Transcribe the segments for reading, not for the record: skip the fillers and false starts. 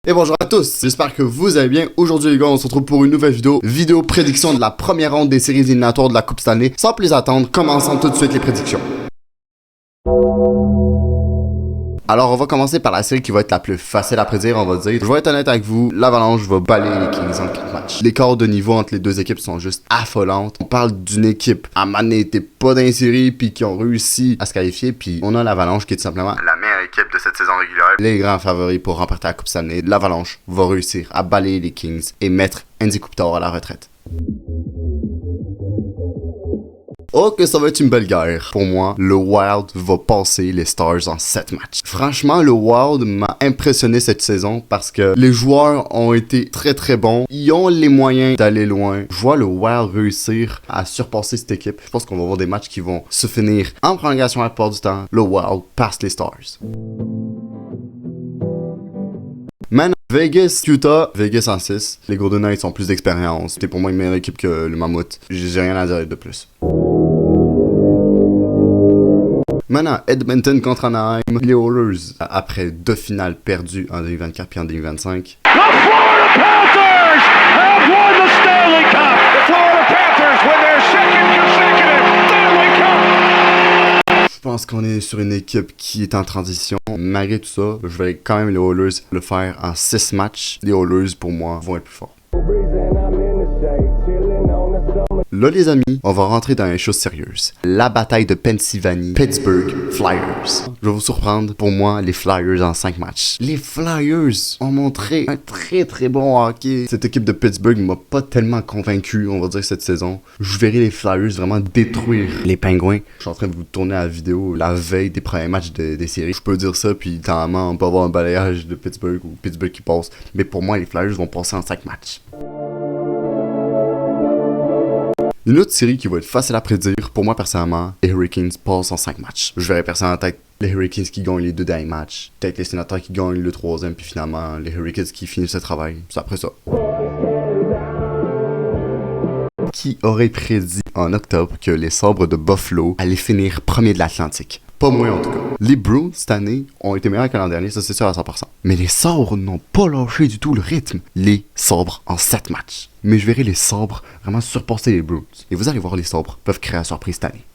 Et bonjour à tous, j'espère que vous allez bien. Aujourd'hui les gars, on se retrouve pour une nouvelle vidéo prédiction de la première ronde des séries éliminatoires de la Coupe cette année. Sans plus attendre, commençons tout de suite les prédictions. Alors on va commencer par la série qui va être la plus facile à prédire, on va dire. Je vais être honnête avec vous, l'Avalanche va balayer les Kings en 4 matchs. L'écart de niveau entre les deux équipes sont juste affolantes. On parle d'une équipe à Mané n'était pas dans les séries puis qui ont réussi à se qualifier, puis on a l'Avalanche qui est tout simplement la meilleure équipe de cette saison régulière. Les grands favoris pour remporter la Coupe cette année. L'Avalanche va réussir à balayer les Kings et mettre Andy Kopitar à la retraite. Oh que ça va être une belle guerre. Pour moi, le Wild va passer les Stars en 7 matchs. Franchement, le Wild m'a impressionné cette saison parce que les joueurs ont été très bons. Ils ont les moyens d'aller loin. Je vois le Wild réussir à surpasser cette équipe. Je pense qu'on va avoir des matchs qui vont se finir en prolongation à la plupart du temps. Le Wild passe les Stars. Maintenant, Vegas, Utah, Vegas en 6. Les Golden Knights ont plus d'expérience. C'était pour moi une meilleure équipe que le Mammouth. J'ai rien à dire de plus. Maintenant, Edmonton contre Anaheim, les Oilers, après 2 finales perdues en 2024 puis en 2025. The Florida Panthers have won the Stanley Cup! The Florida Panthers win their second consecutive Stanley Cup! Je pense qu'on est sur une équipe qui est en transition. Malgré tout ça, je vais quand même les Oilers le faire en 6 matchs. Les Oilers, pour moi, vont être plus forts. Là les amis, on va rentrer dans les choses sérieuses. La bataille de Pennsylvanie, Pittsburgh Flyers. Je vais vous surprendre, pour moi, les Flyers en 5 matchs. Les Flyers ont montré un très bon hockey. Cette équipe de Pittsburgh m'a pas tellement convaincu, on va dire, cette saison. Je verrai les Flyers vraiment détruire les Pingouins. Je suis en train de vous tourner la vidéo la veille des premiers matchs des séries. Je peux dire ça, puis littéralement, on peut avoir un balayage de Pittsburgh ou Pittsburgh qui passe. Mais pour moi, les Flyers vont passer en 5 matchs. Une autre série qui va être facile à prédire, pour moi personnellement, les Hurricanes passent en 5 matchs. Je verrais personnellement peut-être les Hurricanes qui gagnent les 2 derniers matchs, peut-être les Sénateurs qui gagnent le 3e, puis finalement les Hurricanes qui finissent le travail. C'est après ça. Qui aurait prédit en octobre que les Sabres de Buffalo allaient finir premier de l'Atlantique? Pas moi en tout cas. Les Bruins cette année ont été meilleurs que l'an dernier, ça c'est sûr à 100%. Mais les Sabres n'ont pas lâché du tout le rythme. Les Sabres en 7 matchs. Mais je verrai les Sabres vraiment surpasser les Bruins. Et vous allez voir, les Sabres peuvent créer la surprise cette année.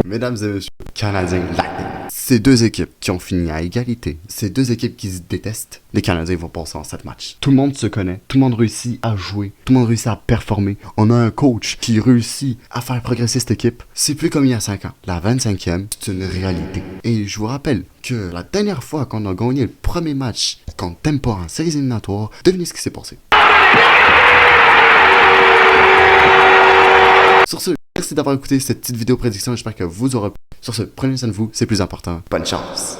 Mesdames et messieurs, Canadiens Lightning. Ces deux équipes qui ont fini à égalité, ces deux équipes qui se détestent, les Canadiens vont passer en 7 matchs. Tout le monde se connaît, tout le monde réussit à jouer, tout le monde réussit à performer. On a un coach qui réussit à faire progresser cette équipe. C'est plus comme il y a 5 ans. La 25e, c'est une réalité. Et je vous rappelle que la dernière fois qu'on a gagné le premier match contre Tampa en séries éliminatoires, devinez ce qui s'est passé. Sur ce, merci d'avoir écouté cette petite vidéo prédiction, j'espère que vous aurez plu. Sur ce, prenez soin de vous, c'est plus important. Bonne chance!